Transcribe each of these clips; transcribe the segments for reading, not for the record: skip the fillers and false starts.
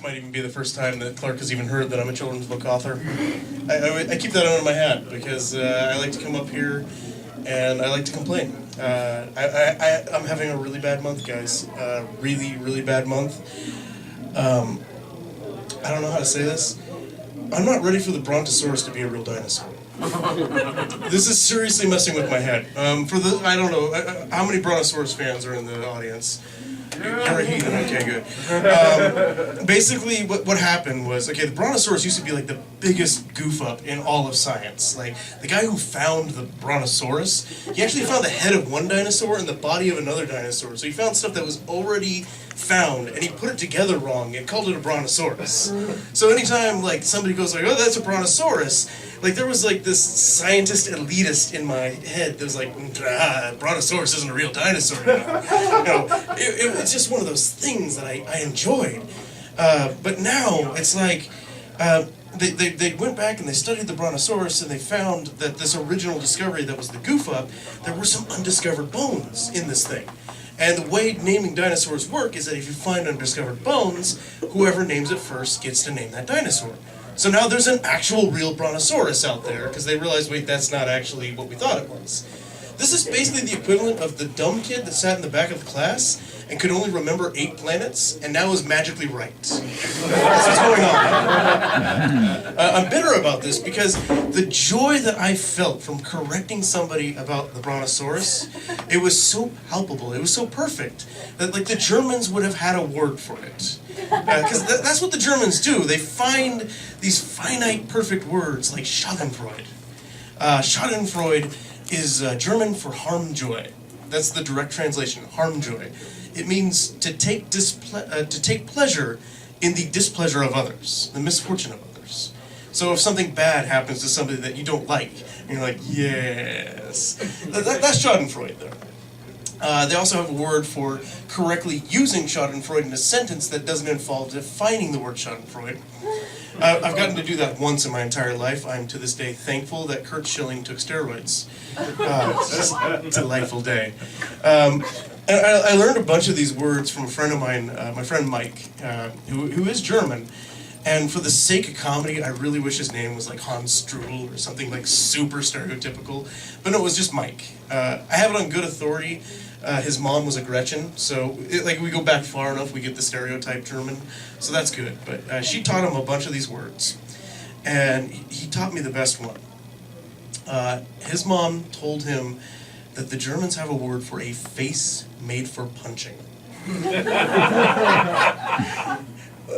This might even be the first time that Clark has even heard that I'm a children's book author. I keep that under my hat because I like to come up here and I like to complain. I'm having a really bad month, guys. Really, really bad month. I don't know how to say this. I'm not ready for the Brontosaurus to be a real dinosaur. This is seriously messing with my head. I don't know, how many Brontosaurus fans are in the audience? You're a heathen, okay, good. Basically, what happened was, okay, the Brontosaurus used to be like the biggest goof up in all of science. Like, the guy who found the Brontosaurus, he actually found the head of one dinosaur and the body of another dinosaur. So he found stuff that was already found, and he put it together wrong and called it a Brontosaurus. So anytime, like, somebody goes like, oh, that's a Brontosaurus, like, there was, like, this scientist elitist in my head that was like, Brontosaurus isn't a real dinosaur. It's just one of those things that I enjoyed. But now, it's like, they went back and they studied the Brontosaurus and they found that this original discovery that was the goof-up, there were some undiscovered bones in this thing. And the way naming dinosaurs work is that if you find undiscovered bones, whoever names it first gets to name that dinosaur. So now there's an actual real Brontosaurus out there, because they realized, wait, that's not actually what we thought it was. This is basically the equivalent of the dumb kid that sat in the back of the class and could only remember 8 planets, and now is magically right. That's what's going on. I'm bitter about this because the joy that I felt from correcting somebody about the Brontosaurus, it was so palpable, it was so perfect, that like the Germans would have had a word for it. Because that's what the Germans do. They find these finite, perfect words like Schadenfreude. Schadenfreude is German for harm joy. That's the direct translation, harm joy. It means to take pleasure in the displeasure of others, the misfortune of others. So if something bad happens to somebody that you don't like, and you're like, yes. That's Schadenfreude there. They also have a word for correctly using Schadenfreude in a sentence that doesn't involve defining the word Schadenfreude. I've gotten to do that once in my entire life. I'm to this day thankful that Kurt Schilling took steroids. It's just a delightful day. And I learned a bunch of these words from a friend of mine, my friend Mike, who is German. And for the sake of comedy, I really wish his name was like Hans Strudel or something like super stereotypical. But no, it was just Mike. I have it on good authority. His mom was a Gretchen, so we go back far enough, we get the stereotype German, so that's good. But she taught him a bunch of these words, and he taught me the best one. His mom told him that the Germans have a word for a face made for punching.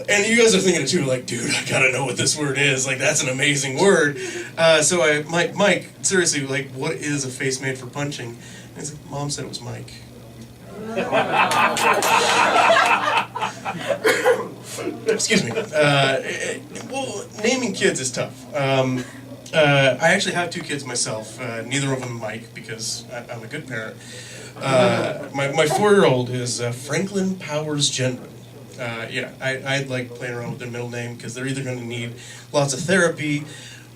And you guys are thinking it too, like, dude, I gotta know what this word is. Like, that's an amazing word. So Mike, seriously, like, what is a face made for punching? And he's like, Mom said it was Mike. Excuse me. Well, naming kids is tough. I actually have 2 kids myself. Neither of them Mike, because I'm a good parent. My 4-year-old is Franklin Powers Gendron. I like playing around with their middle name because they're either going to need lots of therapy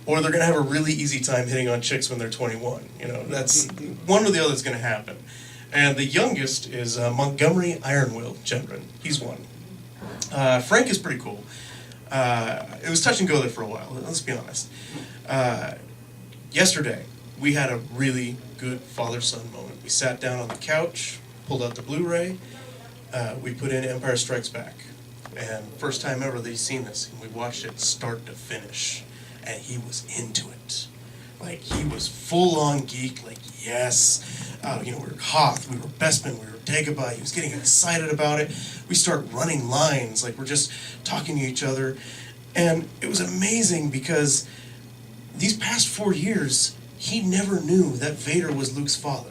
or they're going to have a really easy time hitting on chicks when they're 21. You know, that's one or the other is going to happen. And the youngest is Montgomery Ironwill Gendron. He's 1. Frank is pretty cool. It was touch and go there for a while, let's be honest. Yesterday, we had a really good father-son moment. We sat down on the couch, pulled out the Blu-ray, we put in Empire Strikes Back. And first time ever that he's seen this, and we watched it start to finish. And he was into it. Like, he was full-on geek, like, yes. We were Hoth, we were Bespin, we were Dagobah. He was getting excited about it. We start running lines, like we're just talking to each other. And it was amazing because these past 4 years, he never knew that Vader was Luke's father.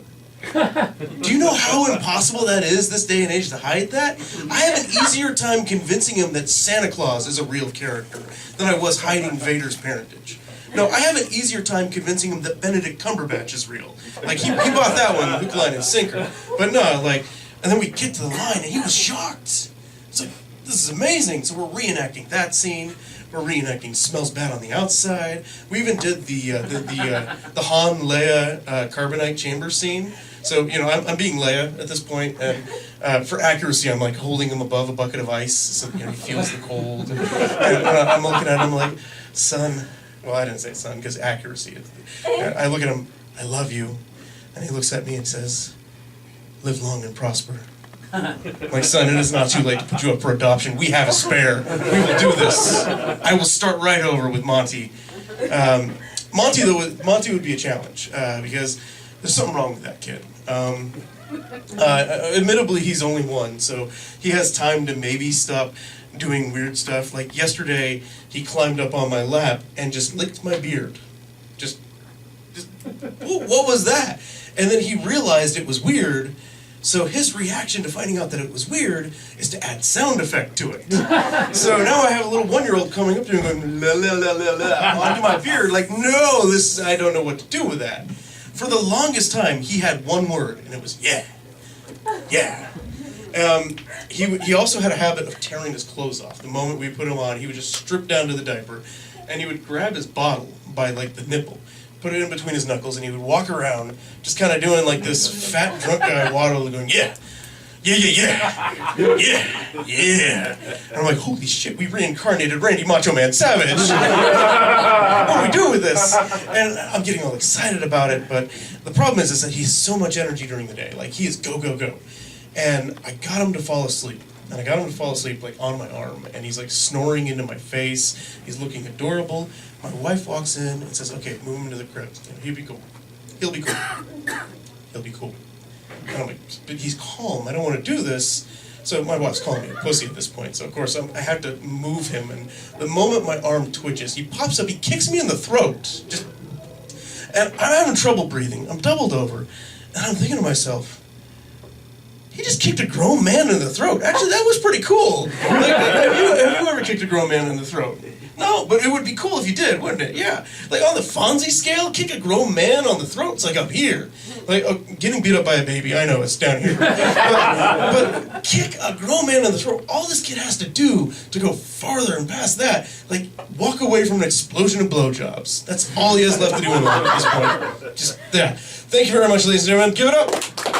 Do you know how impossible that is this day and age to hide that? I have an easier time convincing him that Santa Claus is a real character than I was hiding Vader's parentage. No, I have an easier time convincing him that Benedict Cumberbatch is real. Like, he bought that one, hook, line, and sinker. But no, like, and then we get to the line and he was shocked. It's like, this is amazing. So we're reenacting that scene. We're reenacting Smells Bad on the Outside. We even did the Han Leia carbonite chamber scene. So, I'm being Leia at this point, and for accuracy, I'm like holding him above a bucket of ice, so he feels the cold. And I'm looking at him like, son, well, I didn't say son, because accuracy. I look at him, I love you, and he looks at me and says, live long and prosper. My son, it is not too late to put you up for adoption. We have a spare. We will do this. I will start right over with Monty. Monty would be a challenge, because there's something wrong with that kid. Admittedly, he's only one, so he has time to maybe stop doing weird stuff. Like yesterday, he climbed up on my lap and just licked my beard. Just what was that? And then he realized it was weird, so his reaction to finding out that it was weird is to add sound effect to it. So now I have a little 1-year-old coming up to me going, la la la la la, onto my beard, like, no, I don't know what to do with that. For the longest time, he had one word, and it was yeah. Yeah. He also had a habit of tearing his clothes off. The moment we put him on, he would just strip down to the diaper, and he would grab his bottle by, like, the nipple, put it in between his knuckles, and he would walk around just kind of doing, like, this fat drunk guy waddle going, yeah. Yeah, yeah, yeah. Yeah, yeah. And I'm like, holy shit, we reincarnated Randy Macho Man Savage. What do we do with this? And I'm getting all excited about it, but the problem is that he has so much energy during the day. Like, he is go, go, go. And I got him to fall asleep. And I got him to fall asleep, like, on my arm. And he's, like, snoring into my face. He's looking adorable. My wife walks in and says, okay, move him to the crib. He'll be cool. He'll be cool. He'll be cool. And I'm like, but he's calm. I don't want to do this. So my wife's calling me a pussy at this point. So, of course, I have to move him. And the moment my arm twitches, he pops up. He kicks me in the throat. And I'm having trouble breathing. I'm doubled over. And I'm thinking to myself, he just kicked a grown man in the throat. Actually, that was pretty cool. Like, have you ever kicked a grown man in the throat? No, but it would be cool if you did, wouldn't it? Yeah. Like, on the Fonzie scale, kick a grown man on the throat, it's like up here. Like, getting beat up by a baby, I know, it's down here. But kick a grown man in the throat, all this kid has to do to go farther and past that, like, walk away from an explosion of blowjobs. That's all he has left to do in life at this point. Just, yeah. Thank you very much, ladies and gentlemen. Give it up.